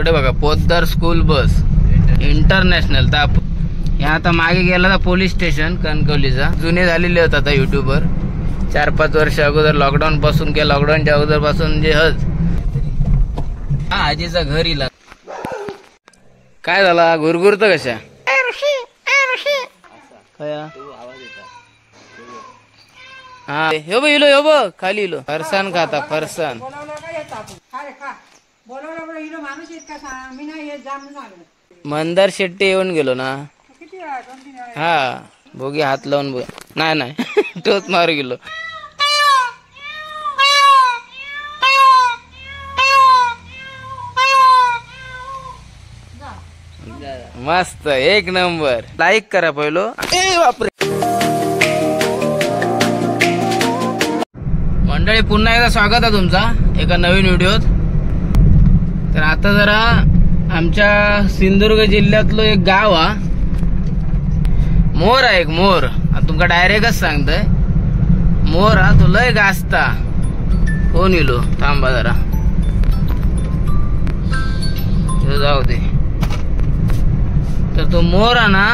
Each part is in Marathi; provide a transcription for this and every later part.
इकडे बघा पोद्दार स्कूल बस इंटरनॅशनल. तर आता मागे गेला तर पोलीस स्टेशन कणकवलीचा जुने झालेले होत आता युट्यूबवर 4-5 वर्ष अगोदर लॉकडाऊन पासून किंवा लॉकडाऊनच्या अगोदर पासून जे आजीचा घर इला काय झाला घुरघुरत कशा हा हो बघ इलो हो बघ खाली इलो फरसान खाता फरसान मंदार शेट्टी येऊन गेलो ना हा बोगी हात लावून बघ नाही टोच मारू गेलो. मस्त एक नंबर. लाईक करा पहिलो. बापरे मंडळी पुन्हा एकदा स्वागत आहे तुमचा एका नवीन व्हिडिओत. तर आता जरा आमच्या सिंधुदुर्ग जिल्ह्यातलं एक गाव हा मोर आहे एक मोर तुमका डायरेक्टच सांगतोय मोर हा तो लय गाजता. कोण इलो थांबा जरा जाऊ दे. तर तो मोर आहे ना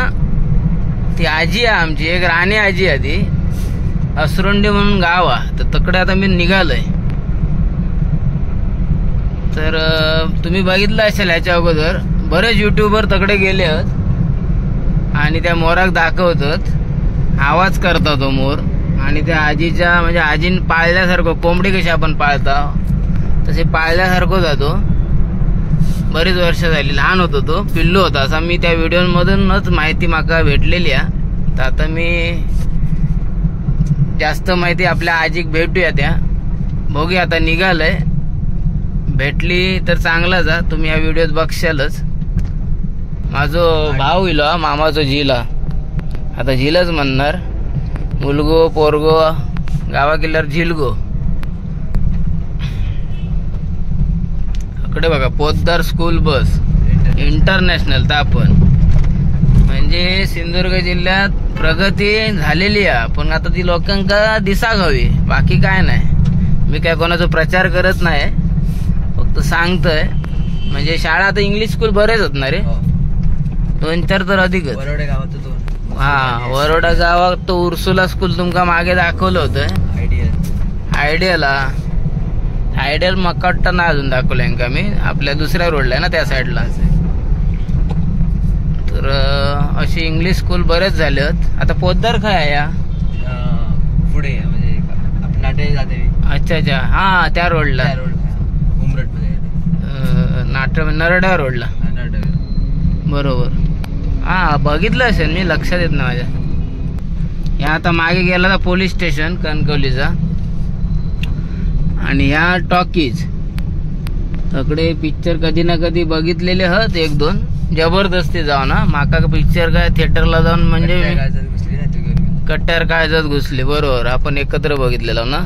ती आजी आहे आमची एक राणी आजी आहे ती असरोंडी म्हणून गाव आहे. तर तकडे आता मी निघालोय. तर तुम्ही बघितलं असेल ह्याच्या अगोदर बरेच युट्यूबर तकडे गेले आहेत आणि त्या मोराक दाखवतात आवाज करता तो मोर आणि त्या आजीच्या म्हणजे आजीन पाळल्यासारखं कोंबडी कशी आपण पाळता तसे पाळल्यासारखं जातो. बरीच वर्ष झाली लहान होतो तो पिल्लू होता असा मी त्या व्हिडिओ मधूनच माहिती माका भेटलेली आहे. तर आता मी जास्त माहिती आपल्या आजीक भेटूया त्या बघूया. आता निघालय भेटली तर चांगला जा तुम्ही या व्हिडिओत बघशालच. माझो भाऊ इलो मामाचो झिला आता झिलच म्हणणार मुलगो पोरगो गावा गेल्यावर झिलगो. इकडे बघा पोद्दार स्कूल बस इंटरनॅशनल. तर आपण म्हणजे सिंधुदुर्ग जिल्ह्यात प्रगती झालेली आहे पण आता ती लोकांका दिसाक हवी बाकी काय नाही. मी काय कोणाचा प्रचार करत नाही फक्त सांगतोय. म्हणजे शाळा आता इंग्लिश स्कूल बरेच होत ना रे 2-4 तर अधिकच. हा वरोडा गावात तो उर्सुला स्कूल तुमका मागे दाखवलं होतं आयडियल मक्काट्टा ना अजून दाखवलंय का मी आपल्या दुसऱ्या रोडला आहे ना त्या साईडला. तर अशी इंग्लिश स्कूल बरेच झाले आहेत. आता पोद्दार काय आहे या पुढे म्हणजे अच्छा हा त्या रोडला नरडा रोडला बरोबर. हा बघितलं असेल मी लक्षात येत ना माझ्या. या आता मागे गेला तर पोलीस स्टेशन कणकवलीचा आणि ह्या टॉकीज सगळे पिक्चर कधी ना कधी बघितलेले हत 1-2 जबरदस्ती जाऊ ना माका पिक्चर काय थिएटरला जाऊन म्हणजे कट्ट्यावर काळजात घुसले बरोबर आपण एकत्र बघितलेलो ना.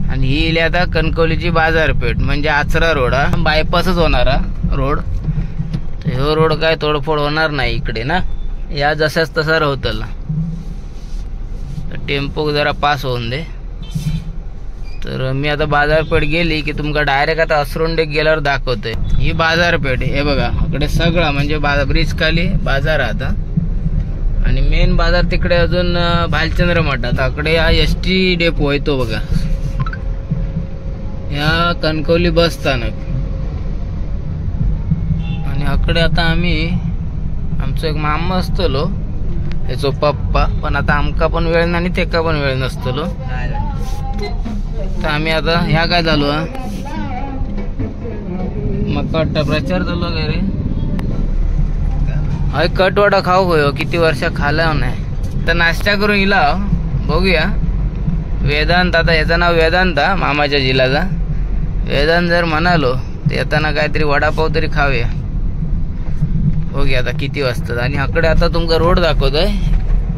आणि ही इली आता कणकवलीची बाजारपेठ म्हणजे आचरा रोड हा बायपासच होणारा रोड. तर ह्यो रोड काय तोडफोड होणार नाही इकडे ना या जसाच तसा राहतला. टेम्पो जरा पास होऊन दे. तर मी आता बाजारपेठ गेली की तुमका डायरेक्ट आता असरोंडे गेल्यावर दाखवतोय. ही बाजारपेठ हे बघा इकडे सगळा म्हणजे ब्रिज खाली बाजार आता आणि मेन बाजार तिकडे अजून भालचंद्र मठात अकडे हा ST डेपो आहे तो बघा. या कणकवली बस स्थानक आणि अकडे आता आम्ही आमचं एक मामा असतलो ह्याचो पप्पा पण आता आमका पण वेळ नाही आणि तेका पण वेळ नसतलो. तर आम्ही आता ह्या काय झालो मक्काट्टा प्रचार झालो काय रे हाय कटवाडा खाऊ होय किती वर्ष खाला नाही. तर नाश्ता करून इला बघूया. वेदांत आता याचं नाव वेदांत मामाच्या जिल्ह्याचा वेदांत जर म्हणालो तर येताना काहीतरी वडापाव तरी खाऊया. बघूया आता किती वाजतात. आणि अकडे आता तुमका रोड दाखवतोय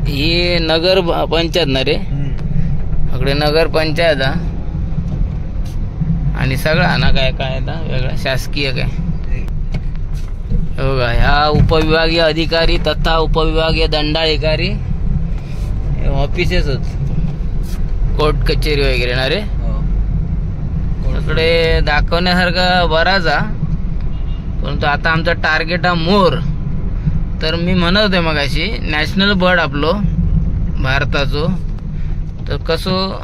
ही नगर पंचायत ना रे अकडे नगर पंचायत आणि सगळा ना काय काय आता वेगळा शासकीय काय बघा. ह्या उपविभागीय अधिकारी तथा उपविभागीय दंडाधिकारी ऑफिसेस कोर्ट कचेरी वगैरे ना रे. इकडे दाखवण्यासारखा बराच परंतु आता आमचा टार्गेट हा मोर. तर मी म्हणत होते मगाशी नॅशनल बर्ड आपलो भारताचो. तर कसं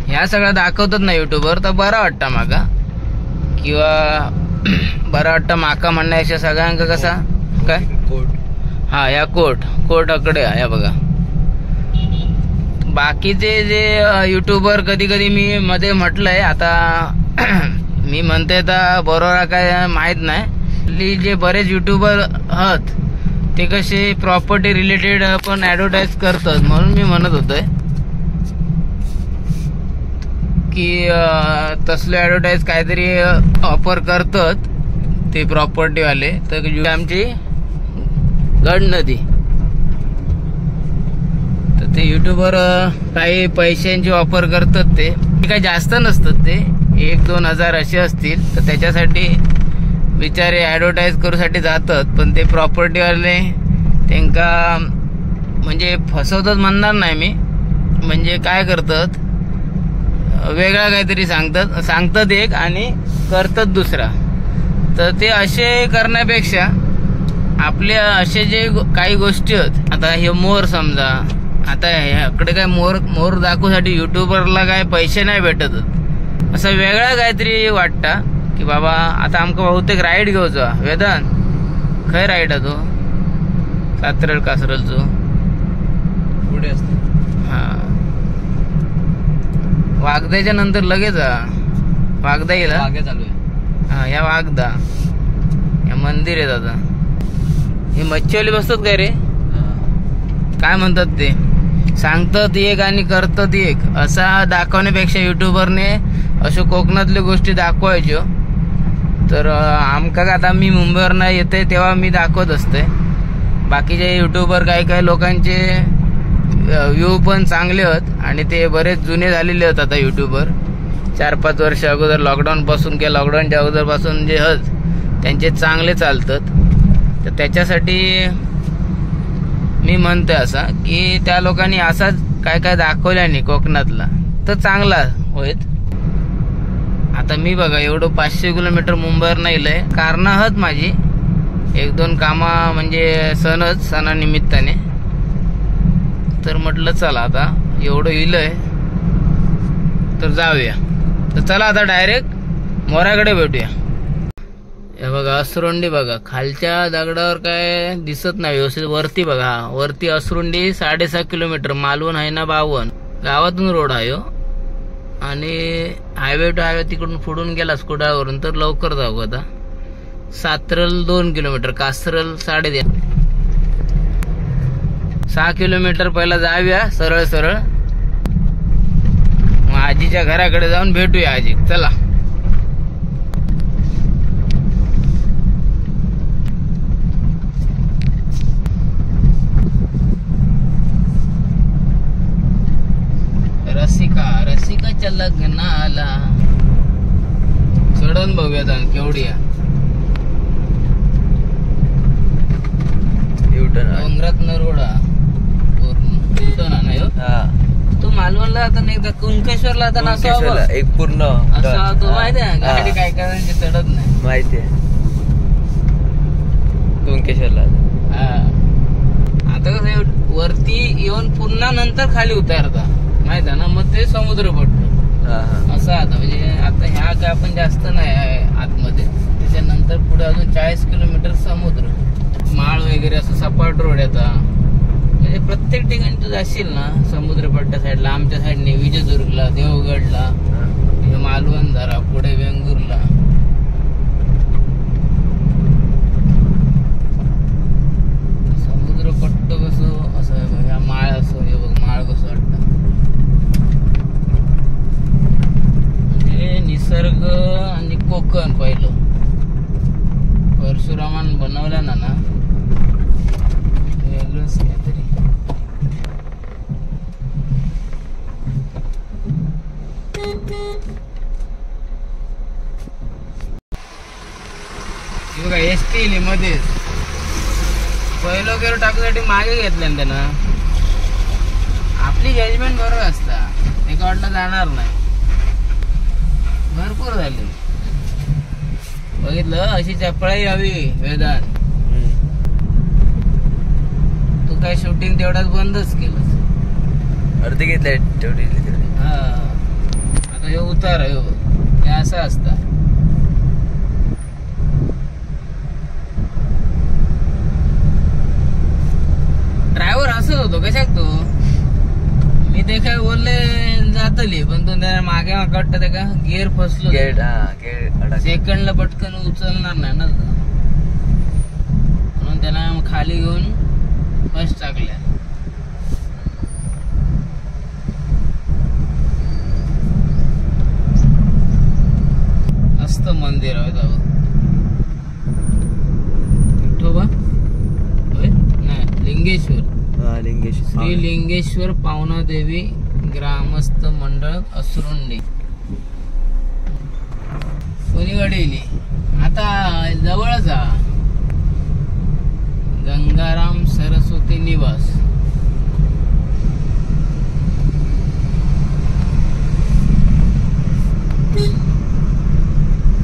ह्या सगळ्या दाखवतात ना युट्यूबवर, तर बरं वाटतं माका, किंवा बरं वाटतं माका म्हणण्यापेक्षा सगळ्यांका कसा काय हा या कोट अकडे या बघा. बाकीचे जे युट्यूबर कधी कधी मी मध्ये म्हटलंय, आता मी म्हणते तर बरोबर काय माहित नाही, जे बरेच युट्यूबर आहेत ते कसे प्रॉपर्टी रिलेटेड पण ऍडव्हर्टाईज करतात. म्हणून मी म्हणत होतोय की तसले ऍडव्हर्टाईज काहीतरी ऑफर करतात ते प्रॉपर्टीवाले. तर आमची गड नदी, तर ते युट्यूबर काही पैशांची ऑफर करतात. ते काही जास्त नसतात, ते 1-2 हजार असे असतील. तर त्याच्यासाठी बिचारे ऍडव्हर्टाईज करूसाठी जातात. पण ते प्रॉपर्टीवाले त्यांका म्हणजे फसवतात म्हणणार नाही मी, म्हणजे काय करतात वेगळा काहीतरी सांगतात एक आणि करतात दुसरा. तर ते असे करण्यापेक्षा आपल्या असे जे काही गोष्टी आहेत, आता हे मोर समजा, आता ह्याकडे काय मोर दाखवण्यासाठी युट्यूबरला काय पैसे नाही भेटत. असं वेगळा काहीतरी वाटतं की बाबा आता आमका बहुतेक राईड घेऊचा. वेदांत खय राईड आहे तो सातरळ कासरलचो पुढे असतो. हा वागदाच्या नंतर लगेच वागदा येईल मागे चालू आहे. हा या वागदा या मंदिर आहे दादा. हे मच्छीवाली बसतात काय रे, काय म्हणतात ते सांगतात एक आणि करतात एक, असा दाखवण्यापेक्षा युट्यूबरने अशा कोकणातल्या गोष्टी दाखवायच्या. तर आमका आता मी मुंबईवर नाही येते तेव्हा मी दाखवत असते. बाकीचे युट्यूबर काही लोकांचे व्ह्यू पण चांगले आहेत आणि ते बरेच जुने झालेले आहेत आता युट्यूबर. 4-5 वर्ष अगोदर लॉकडाऊन पासून किंवा लॉकडाऊनच्या अगोदर पासून जे आहेत त्यांचे चांगले चालतात. तर त्याच्यासाठी मी म्हणतोय असा की त्या लोकांनी असाच काय दाखवल्याने कोकणातला तर चांगला होईल. आता मी बघा एवढं 500 किलोमीटर मुंबईवर नाही लय, कारण आहेत माझी 1-2 कामा, म्हणजे सणानिमित्ताने. तर म्हटलं चला आता एवढं इलंय तर जाऊया. तर चला आता डायरेक्ट मोराकडे भेटूया. हे बघा असरुंडी बघा, खालच्या दगडावर काय दिसत नाही व्यवस्थित. वरती बघा, वरती असरुंडी 6.5 किलोमीटर, मालवण आहे ना 52 गावातून रोड आहे आणि हायवे टू हायवे तिकडून पुढून गेला स्कुडावरून तर लवकर जाऊ. आता सातरल 2 किलोमीटर, कासरल 3.5, 6 किलोमीटर पहिला जाऊया सरळ. मग आजीच्या घराकडे जाऊन भेटूया आजी. चला रसिकाच्या लग्नाला चढून बघूया केवढी डोंगरातनं रोडा नाही हो. तू मालवणला आता नाही का कुणकेश्वरला आता ना एक पूर्ण असं तू माहिती आहे गाडी काय करायची चढत नाही माहिती आहे कुणकेश्वरला. आता कसं वरती येऊन पुन्हा नंतर खाली उतारता माहित आहे ना, मग ते समुद्र पडतो असं. आता म्हणजे आता ह्या काय आपण जास्त नाही आहे आतमध्ये, त्याच्यानंतर पुढे अजून 40 किलोमीटर समुद्र, माळ वगैरे असं सपाट रोड येतात. म्हणजे प्रत्येक ठिकाणी तू जाशील ना समुद्रपट्ट्या साईडला, आमच्या साईडने विजयदुर्गला, देवगडला, मालवण धरा, पुढे वेंगुर्ला. समुद्रपट्ट कसं असं ह्या माळ असं हे बघ माळ कसं वाटतं. निसर्ग आणि कोकण पहिलं परशुरामान बनवल्या ना वेगळंच काहीतरी. बघा एसटी मध्येच पहिलं गेलो टाकूसाठी मागे घेतल्या त्यानं. आपली जजमेंट बरोबर असता, एका वाटला जाणार नाही. भरपूर झाले बघितलं अशी चपळाई हवी वेदांत. तू काय शूटिंग तेवढाच बंदच केलं. अर्धी घेतले तेवढी. हा आता हे उतार आहे हे असं असता. ड्रायव्हर हसत होतो कशाक तो. मी ते काय बोलले जातली पण तो त्या मागे कट्ट ते का गिअर फसलो. सेकंडला पटकन उचलणार नाही ना म्हणून त्याला खाली घेऊन फर्स्ट टाकल्या. मस्त मंदिर आहे जाऊ. विठोबा नाही लिंगेश्वर. श्री लिंगेश्वर पावना देवी ग्रामस्थ मंडळ असरुंडी. कोणी गडीली आता जवळच गंगाराम सरस्वती निवास.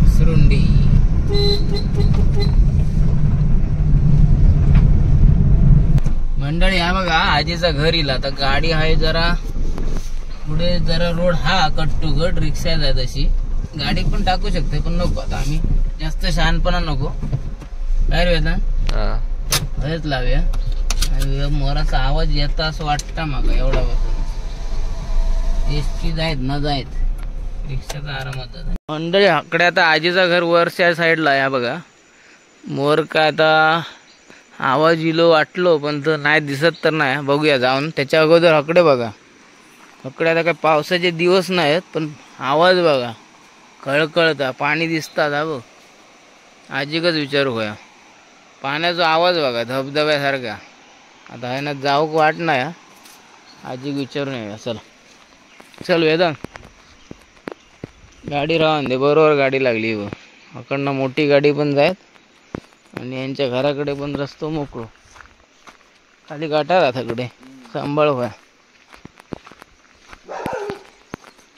असरुंडी मंडळी. हा बघा आजीचा घर इला. आता गाडी आहे जरा पुढे जरा रोड हा कट टू कट रिक्षा जाय तशी गाडी पण टाकू शकते पण नको. आता आम्ही जास्त शहाणपणा नको काय वेदा हेच लावूया. आणि मोराचा आवाज येता असं वाटतं मग एवढा बसून एसटी जायत न जायत रिक्षाचा आरामात जात. मंडळी आकडे आता आजीचा घर वरच्या साईडला आहे बघा. मोर काय आता आवाज इलो वाटलो पण तर नाही दिसत तर नाही. बघूया जाऊन त्याच्या अगोदर हकडे बघा. हकडे आता काय पावसाचे दिवस नाहीत पण आवाज बघा कळकळता पाणी दिसतात. हा बघ आजीकच विचारू होया. पाण्याचा आवाज बघा धबधब्यासारखा. आता आहे ना जाऊक वाट नाही. आजी विचारून येऊया. चल चल वेदा गाडी राहून दे. बरोबर गाडी लागली व अकडनं मोठी गाडी पण जायत आणि यांच्या घराकडे पण रस्तो मोकळो. खाली गाठा राहताकडे सांभाळ व्हा.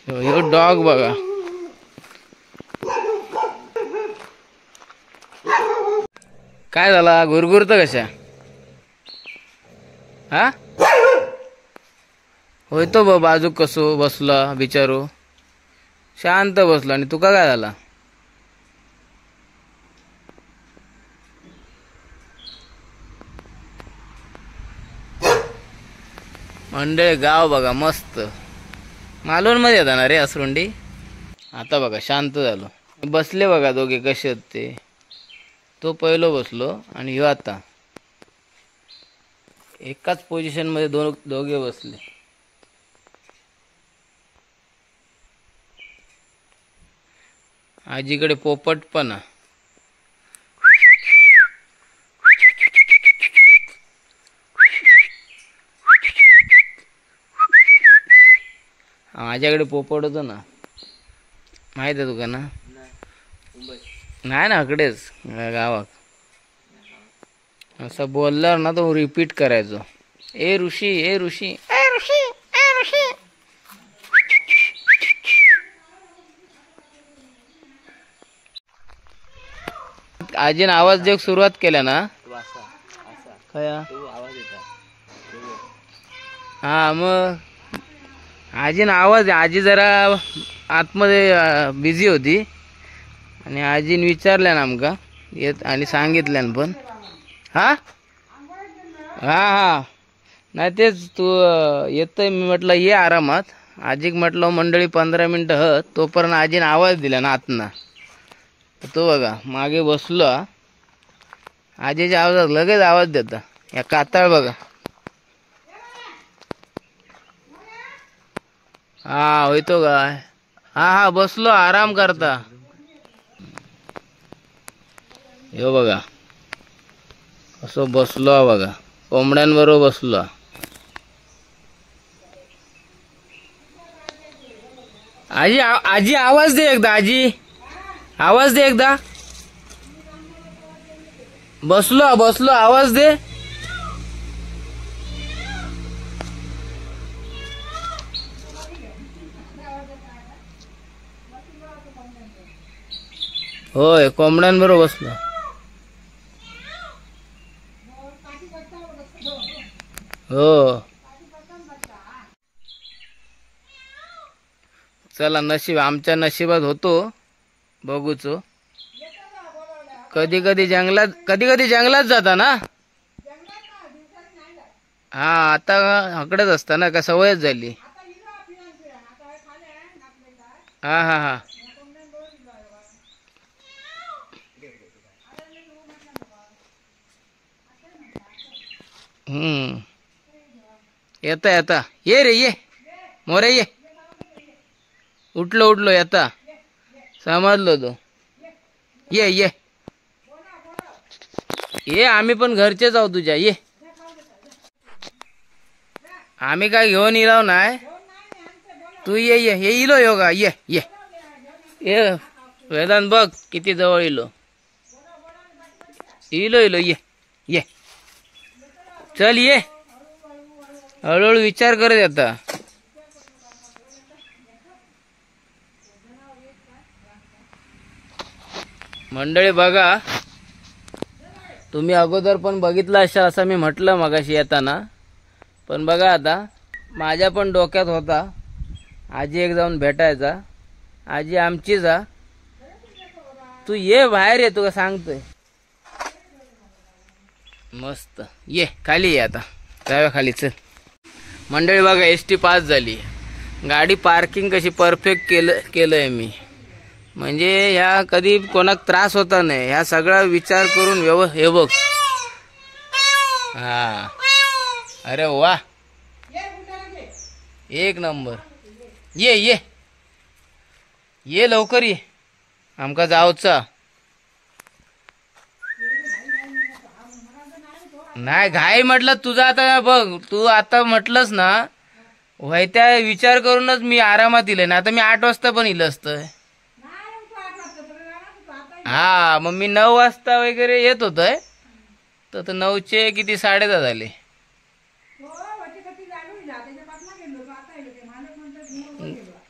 ह्यो डॉग बघा काय झाला घुरघुरत कशा. हा होय तो बाजू कसो बसला बिचारो शांत बसलो. आणि तुका काय झाला. मंडळ गाव बघा मस्त मालवण मध्ये येतात ना रे असरुंडी. आता बघा शांत झालो. बसले बघा दोघे कसे आहेत ते. तो पहिलो बसलो आणि ह्यो आता एकाच पोझिशन मध्ये दोघे बसले. आजीकडे पोपट पण माझ्याकडे पोपट होतो ना माहित आहे तुका ना. नाही ना अकडेच गावात. असं बोलल्यावर ना तो रिपीट करायचो ए ऋषी ए ऋषी ए ऋषी ए ऋषी. आजीने आवाज देऊक सुरुवात केल्या ना खया. हा मग आजीने आवाज. आजी जरा आतमध्ये बिझी होती आणि आजीने विचारल्या ना आमका येत आणि सांगितल्यान पण. हा हा हा नाही तेच तू येतोय मी म्हटलं ये आरामात. आजीक म्हटलं मंडळी 15 मिनिटं ह तोपर्यंत आजीने आवाज दिला ना आतना. तो बघा मागे बसलो. आजीच्या आवाजात लगेच आवाज देता. या काताळ बघा. हा होयतो काय. हा हा बसलो आराम करता. यो बघा असं बसलो बघा कोंबड्यांबरोबर बसलो. आजी आजी आवाज दे एकदा. आजी आवाज दे एकदा. बसलो बसलो आवाज दे. होय कोंबड्यांबरोबर बसलो. हो चला नशीब आमच्या नशिबात होतो बघूचो. कधी कधी जंगलात जाता ना. हा आता हकडेच असता ना का सवयच झाली. हा हा हा येता ये रे ये मोरे ये. उठलो येता समजलो तो. ये ये ये आम्ही पण घरचेच आहोत तुझ्या. ये आम्ही काय घेऊन इलाव नाही. तू ये ये ये इलो योगा ये ये ये वेदांत बघ किती जवळ इलो. इलो ये ये चल ये. हळूहळू विचार करत आता. मंडळी बघा तुम्ही अगोदर पण बघितलं असाल असं मी म्हटलं मगाशी येताना. पण बघा आता माझ्या पण डोक्यात होता आजी एक जाऊन भेटायचा. आजी आमचीच हा. तू ये बाहेर ये तुला सांगतोय. मस्त ये खाली ये आता जाऊया खाली चल. मंडळी बघा एसटी पास झाली. गाडी पार्किंग कशी परफेक्ट केलंय मी. म्हणजे ह्या कधी कोणाक त्रास होता नाही ह्या सगळा विचार करून हे बघ. हा अरे वा एक नंबर. ये ये ये लवकर ये आमका जाऊचा. नाही घाई म्हटलं तुझा आता बघ. तू आता म्हटलंस ना त्या विचार करूनच मी आरामात इले ना. आता मी 8 वाजता पण इलं असतं. हा मग मी 9 वाजता वगैरे येत होतोय. तर 9चे किती 10:30 झाले.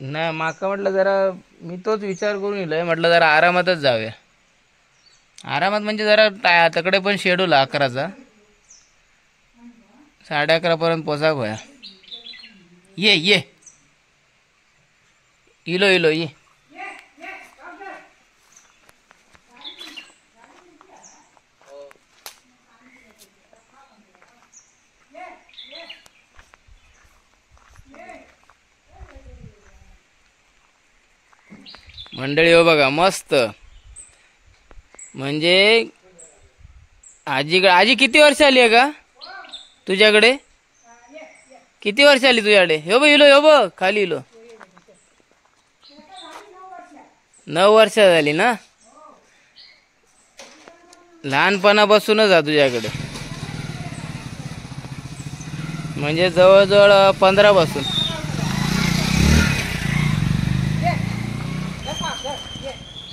नाही माका म्हटलं जरा मी तोच विचार करून इलोय. म्हटलं जरा आरामातच जाऊया. आरामात म्हणजे जरा तकडे पण शेड्यूल 11चा 11:30 पर्यंत पोचाक होया. ये ये इलो ये. मंडळी हो बघा मस्त. म्हणजे आजी किती वर्ष आली आहे का तुझ्याकडे. किती वर्ष आली तुझ्याकडे. हो बघ खाली इलो. 9 वर्ष झाली ना. लहानपणापासूनच आ तुझ्याकडे. म्हणजे जवळजवळ 15 पासून.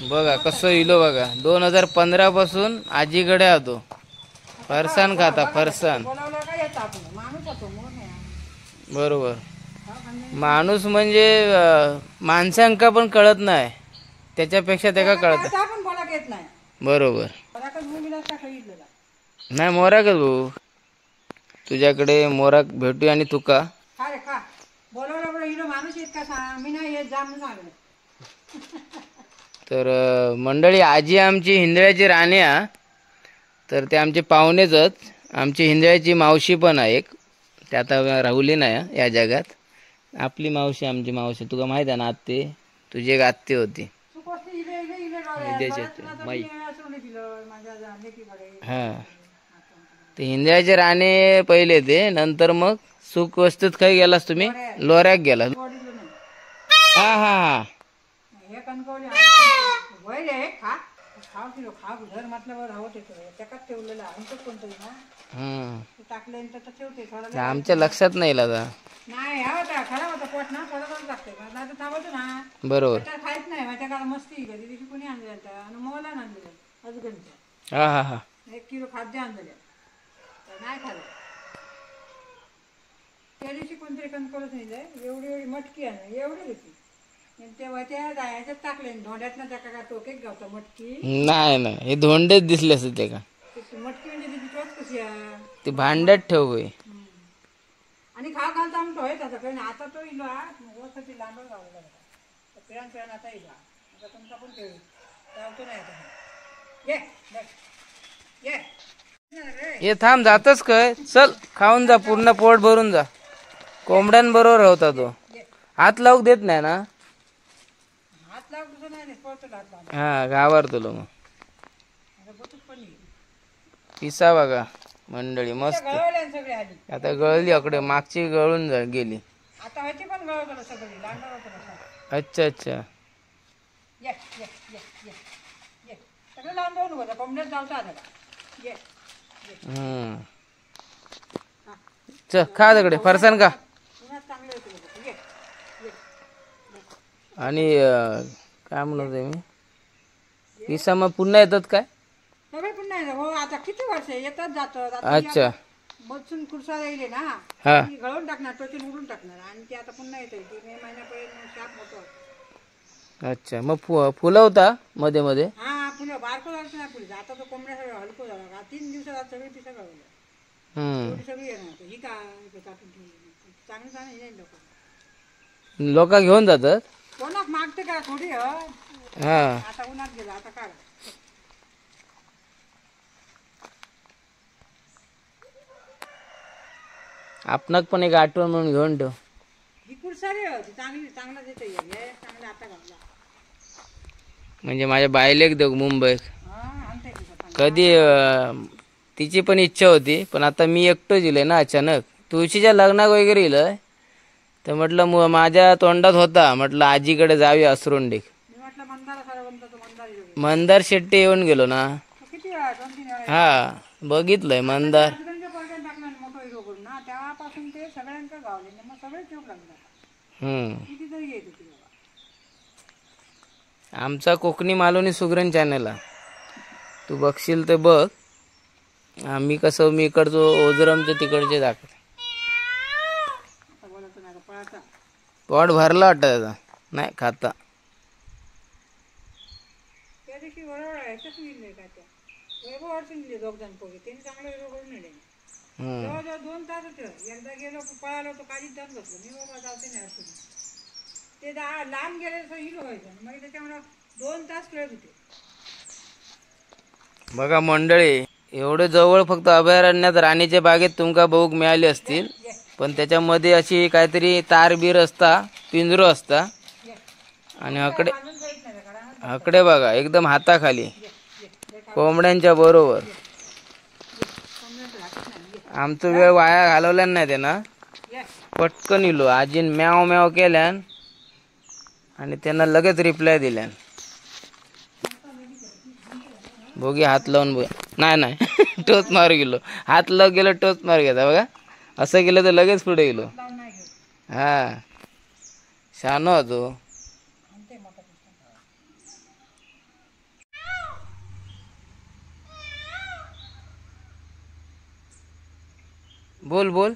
बघा कसं इलो बघा. 2015 पासून आजीकडे होतो. फरसाण खाता फरसाण. बरोबर माणूस म्हणजे माणसांका पण कळत नाही त्याच्यापेक्षा त्याका कळत. बरोबर नाही मोराकच भाऊ. तुझ्याकडे मोराक भेटू आणि तुका तर मंडळी आजी आमची हिंदळ्याची राण्या. तर ते आमचे पाहुणेच. आमची हिंदळ्याची मावशी पण आहे एक. ते आता राहुली नाही या जगात. आपली मावशी आमची मावशी तुका माहित आहे ना. आत्ते तुझी एक आत्ते होती. हा ते हिंदळ्याचे राणे पहिले ते. नंतर मग सुख वस्तीत खाई गेलास तुम्ही. लोऱ्याक गेला. हा हा हा आमच्या लक्षात नाही आता. बरोबर हा हा हा 1 किलो खाद्य आणलं नाही खाल्लं. त्या दिवशी कोणतरी कणकवलच नाही एवढी मटकी आहे एवढी होती. ते होते जायच्यात टाकले धोंड्यात ना त्याका टोके गावता मटकी नाही नाही हे धोंडेच दिसले असते ते का मटकी म्हणजे तिची टोच कशी आहे ते भांड्यात ठेव होय. आणि खाव घालता आमचं होय आता कारण आता तो इलो वरती लांब गावला फिरान फिरान आता इलो आता तुमचा पण ठेव जावतो नाही आता ये बस ये हे थांब जातच काय चल खाऊन जा पूर्ण पोट भरून जा. कोंबड्यांबरोबर होता तो हात लावूक देत नाही ना. हात लाव तुझं नाही पळतो हात लाव हा गावावर तुला मग आता बसूच पण नाही पिसा बघा मंडळी मस्त गळवल्या सगळे आधी आता गळली अकडे मागची गळून गेली. आता व्हायची पण गळवतो सगळी लांडा होतो अच्छा अच्छा ये ये ये ये ये सगळं लांब जाऊन होतं कोंबड्यात जावता आता ये हम्म चल खा तिकडे फरसाण का पुन्हा चांगलं होतं ये ये आणि काय म्हणत होते मी पिसा मग पुन्हा येतात काय. सगळे पण नाही हो आता किती वर्ष येतात जातात आता अच्छा बसून खुर्सा राहिले ना हा ती गळून टाकणार टोचून उडून टाकणार आणि ते आता पुन्हा येते ती मे महिन्यापर्यंत शाप मोठं होतं. अच्छा मग फुलवता मध्ये मध्ये. हा फुलं बारको झालं नाही फुलं आता तो कोंबड्या सगळं हलको झाला 3 दिवसात आज सगळी पिसं गळवलं एवढी सगळी येणार ही काय टाकून चांगलं चांगलं येईल लोक लोक घेऊन जातात. कोणाक मागते का थोडी हा आता उन्हात गेला आता काढ आपणाक पण एक आठवण म्हणून घेऊन ठेव. ही कुरसारी होती चांगली चांगला देते चांगला आता घातला म्हणजे माझ्या बायलेक देऊ मुंबईत हा आणते की कधी तिची पण इच्छा होती पण आता मी एकटोच इलय ना अचानक तुळशीच्या लग्नाक वगैरे इलय तर म्हटलं माझ्या तोंडात होता म्हटलं आजीकडे जाऊया असरुंडीक. मी म्हटलं मंदारा सारा बनतो तो मंदार शेट्टी येऊन गेलो ना. किती वेळा 2-3 वेळा हा बघितलंय मंदार. राजगंज पॉइंट टाकला मोठं हिरो करून ना तेव्हापासून ते सगळ्यांकडे गावले मग सगळे ठेवून लागतात किती तरी येत होती बाबा. आमचा कोकणी मालवणी सुगरण चॅनल तू बघशील तर बघ. आम्ही कसं मी इकडचो ओझरमचे तिकडचे दाखव. आता बोलतो ना पळाचा पोट भरला वाटत त्याचा नाही खाता. त्या दिवशी बरोबर ह्याच्याच निघले का त्या वैभव अडचण दिले 2 जण पोगे त्यांनी चांगलं हिरो करून नेले जवळजवळ 2 तास होतं एकदा गेलो पळालो तो काळीच जात बसलो मी बाबा जाते नाही अडचण ते लांब गेले तसं हिरो व्हायचं मग त्याच्यामुळे 2 तास खेळत होते. बघा मंडळी एवढे जवळ फक्त अभयारण्यात राणीच्या बागेत तुमका बघूक मिळाली असतील पण त्याच्यामध्ये अशी काहीतरी तारबीर असता पिंजरो असता आणि अकडे बघा एकदम हाताखाली कोंबड्यांच्या बरोबर. आमचं वेळ वाया घालवल्या नाही ते ना पटकन इलो आजीन म्याव म्याव केल्यान आणि त्यांना लगेच रिप्लाय दिल्यान. बोगी हात लावून बघ नाही नाही टोच मार गेलो हात लाव गेलो टोच मार घेता बघा असं केलं तर लगेच पुढे गेलो. हा शानो होतो. बोल बोल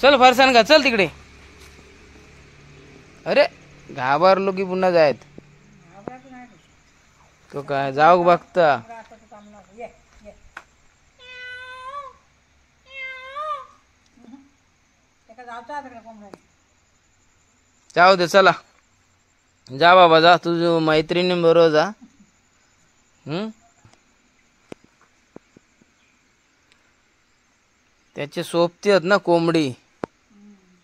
चल फरसान का चल तिकडे. अरे घाबरलो की पुन्हा जायत तो काय जाऊ बघता. जाऊ दे चला जा बाबा जा तुझ मैत्रिणी बरोबर जा. त्याचे सोबती आहेत ना कोंबडी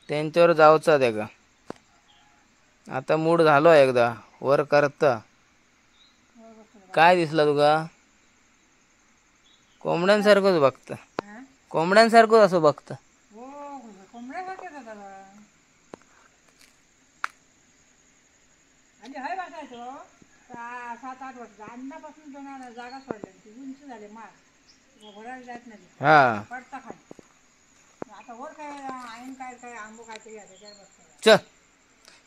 त्यांच्यावर जाऊचा त्या का. आता मूड झालो एकदा वर करता. काय दिसला तुका कोंबड्यांसारखंच बघता कोंबड्यांसारखंच असं बघता. आणि हाय बसायचो 7-8 वर्ष अन्नापासून दोन जागा सोडल्या उंच झाले मार घोड्याला जात नाही हा पडता खाली आता वर काय आईन काय काय आंबो काहीतरी चल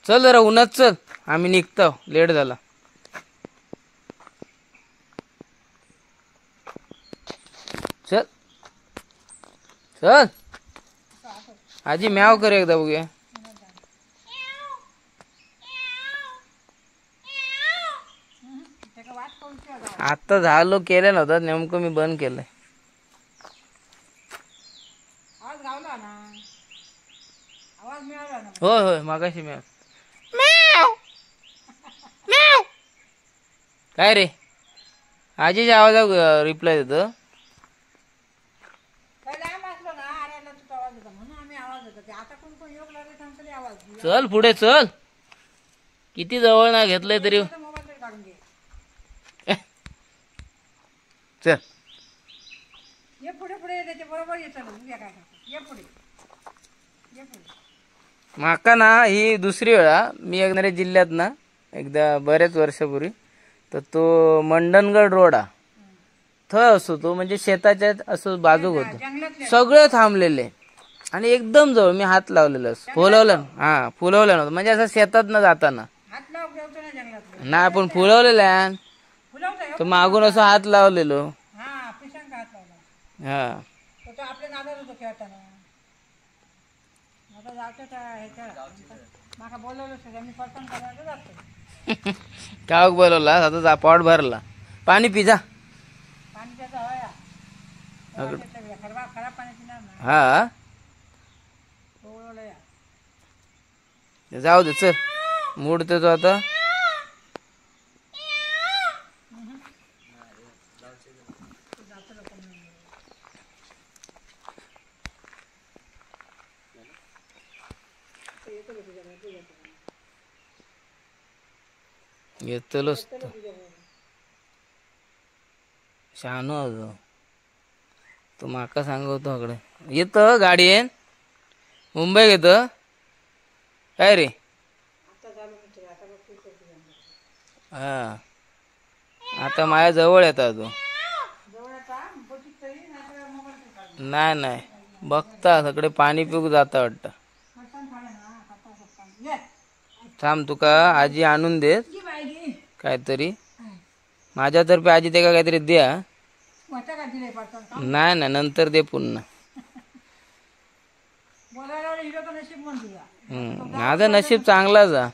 चल जरा उन्हात चल आम्ही निघतो लेट झाला. चल चल आजी म्याव कर एकदा बघूया. त्याला वाट करून ठेवा. आता झालो केलं नव्हतं नेमकं मी बंद केलंय. आवाज गावला ना, आवाज मिळाला ना. होय होय मागाशी म्याव. काय रे आजीच्या आवाजावर रिप्लाय देतो. लांब असलो ना आऱ्याला तुझा आवाज होता म्हणून आम्ही आवाज देतो. ते आता कोण कोण योग लागले त्यांचा आवाज दिला. चल पुढे चल. किती जवळ ना घेतलंय तरी. मोबाईल तरी काढून घे. चल ये पुढे पुढे त्याच्या बरोबर ये. चल उद्या काय करतो. ये पुढे ये पुढे. माका ना ही दुसरी वेळा मी एकनारे जिल्ह्यात ना एकदा बऱ्याच वर्षापूर्वी तर तो मंडणगड रोड हा थं असतो तो म्हणजे शेताच्या असं बाजूक होतो. जंगलातले सगळे थांबलेले आणि एकदम जवळ मी हात लावलेला फुलवलं. हा फुलवलं नव्हतं म्हणजे असं शेतात न जाताना हात लाव ठेवतो ना जंगलातले. नाही पण फुलवलेल्या फुलवतो तर मागून असं हात लावलेलो. हा पिशांक हात लावला. हा तो आपल्या नादात होतो खेळताना. आता जातो त्या ह्याच्या माका बोलवलं सगळं मी पटकन करायला जातो. कावक बोलवला आता जा पॉट भरला पाणी पिजा. पाणी त्याचा हवया खराब खराब पाणी पिणार ना. हा बोलवलं या. जाऊ दे चल मोडते तो आता. घेतलोच शहाणू होतो तू माका सांगवतो अकडे येत गाडी येन मुंबई घेत काय रे. हा आता माझ्या जवळ येतात तू. नाही नाही बघता सगळे पाणी पिऊक जाता वाटतं. थांब तुका आजी आणून देत काहीतरी माझ्यातर्फे आजी ते का काहीतरी द्या. नाही नाही नंतर दे पुन्हा. माझं नशीब चांगलाच हा.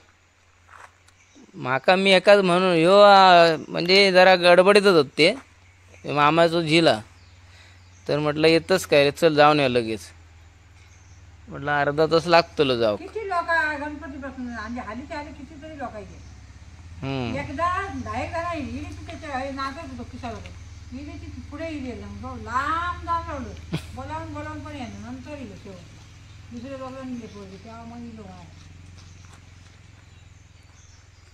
माका मी एकाच म्हणून ह्यो म्हणजे जरा गडबडीतच होत ते मामाचं झिला तर म्हटलं येतच काय रे चल जाऊन या लगेच. म्हटलं अर्धा तास लागतो जाऊ. किती लोक गणपती पासून आणि हालीच्या हाली कितीतरी लोकांचे. एकदा 10 जण इली त्याच्या नाचत होतो किशावर इली ती पुढे इली लांब जाऊन लावलं बोलावून बोलावून पण येणं नंतर इलं शेवट दुसरे लोकांनी इले पोरगे तेव्हा मग इलो.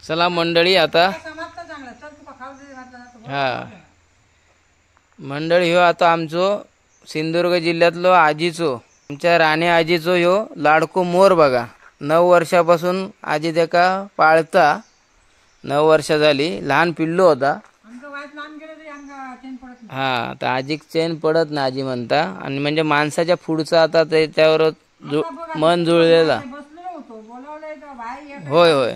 चला मंडळी आता समाजचा चांगला चल तुका खाऊ दे घातला. हा मंडळी ह्यो आता आमचो सिंधुदुर्ग जिल्ह्यातलो आजीचो आमच्या राणे आजीचो ह्यो लाडको मोर बघा. 9 वर्षापासून आजी त्याका पाळता. 9 वर्ष झाली लहान पिल्लू होता. हा तर आजीक चेन पडत ना आजी म्हणता आणि म्हणजे माणसाच्या पुढचा आता त्याच्यावर मन जुळलेला. होय होय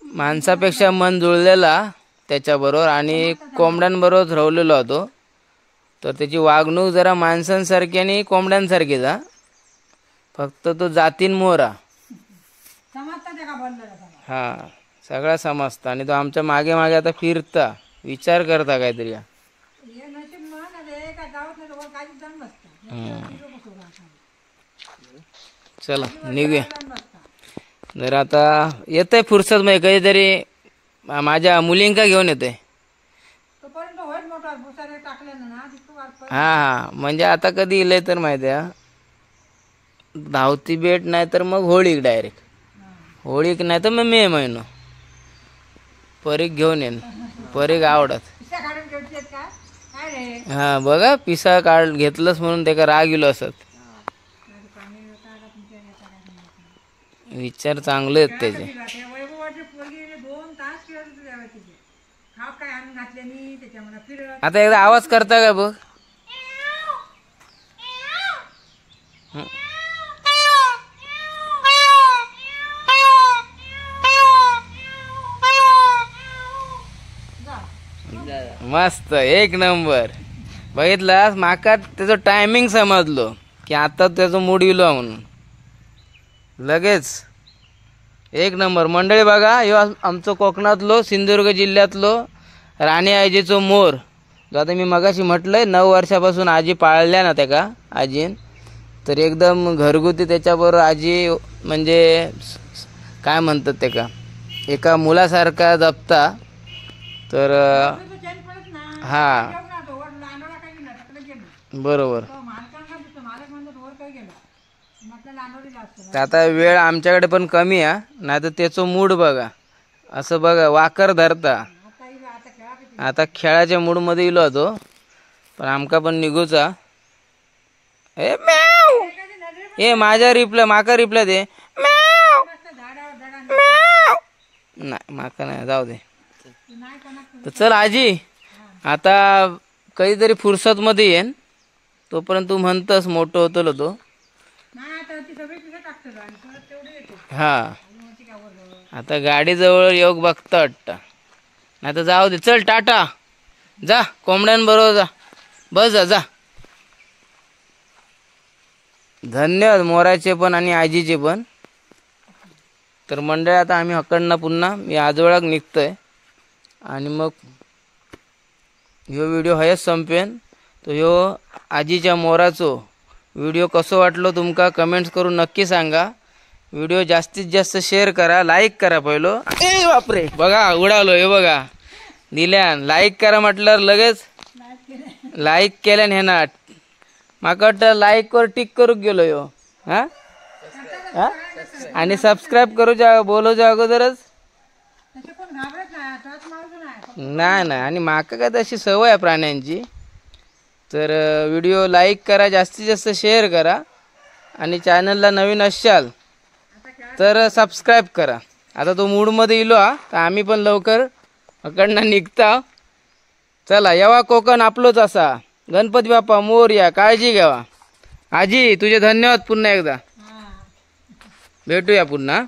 माणसापेक्षा मन जुळलेला त्याच्याबरोबर आणि कोंबड्यांबरोबर राहिलेलो होतो. तर त्याची वागणूक जरा माणसांसारखी आणि कोंबड्यांसारखीच हा. फक्त तो जातीन मोरा हा सगळा समजता आणि तो आमच्या मागे मागे आता फिरता विचार करता काहीतरी. चला निघूया जर आता येतंय फुरसत मध्ये कधीतरी माझ्या मुलींका घेऊन येतोय. हा हा म्हणजे आता कधी इलंय तर माहिती आहे धावती बेट नाही तर मग होळीक डायरेक्ट. होळीक नाही तर मग मे महिनो परीक घेऊन येईन. परीक आवडत हा बघा पिसा काढ घेतलंच म्हणून त्याका राग इलो असत. विचार चांगले आहेत त्याचे. आता एकदा आवाज करता का बघ. मस्त एक नंबर बघितलास माका त्याचं टायमिंग समजलो की आता त्याचं मूड इलो म्हणून लगेच एक नंबर. मंडळी बघा, ह्यो आमचं कोकणातलो सिंधुदुर्ग जिल्ह्यातलो राणी आजीचो मोर, जो आता मी मगाशी म्हटलंय 9 वर्षापासून आजी पाळल्या ना त्याका आजीन, तर एकदम घरगुती त्याच्याबरोबर आजी म्हणजे काय म्हणतात त्याका एका मुलासारखा जपता. तर हा बरोबर. आता वेळ आमच्याकडे पण कमी आहे, नाही तर त्याचं मूड बघा असं बघा वाकर धरता. आता खेळाच्या मूड मध्ये इलो होतो, पण आमका पण निघूचा. ए मॅव, ए माझ्या रिप्लाय माका रिप्लाय दे मॅव मॅव. नाही माका नाही, जाऊ दे. तर चल आजी, आता कधीतरी फुरसत मध्ये येईन, तोपर्यंत तू म्हणतस मोठं होतो तो. हा आता गाडी जवळ योग बघता वाटतं, नाही तर जाऊ दे. चल टाटा, जा कोंबड्यांबरोबर जा, बस जा जा. धन्यवाद मोराचे पण आणि आजीचे पण. तर मंडळी आता आम्ही हकडनं पुन्हा मी आजोळाक निघतोय आणि मग ह्यो व्हिडिओ हयच संपेन. तो ह्यो आजीच्या मोराचो व्हिडिओ कसो वाटलो तुमका कमेंट्स करून नक्की सांगा. व्हिडिओ जास्तीत जास्त शेअर करा, लाईक करा पहिलो. ए बापरे बघा उडालो, हे बघा दिल्यान लाईक करा म्हटल्यावर लगेच लाईक केल्यान हे ना माका वाटतं लाईक वर टिक करू गेलो ह्यो. हा आणि सबस्क्राईब करूच्या बोलूच्या अगोदरच नाही नाही. आणि माका काय तशी सवय आहे प्राण्यांची. तर व्हिडिओ लाईक करा, जास्तीत जास्त शेअर करा आणि चॅनलला नवीन असाल तर सबस्क्राईब करा. आता तो मूडमध्ये इलो हा, तर आम्ही पण लवकर अकडनं निघता. चला येवा कोकण आपलोच असा. गणपती बाप्पा मोरया, काळजी घ्यावा. आजी तुझे धन्यवाद पुन्हा एकदा. भेटूया पुन्हा.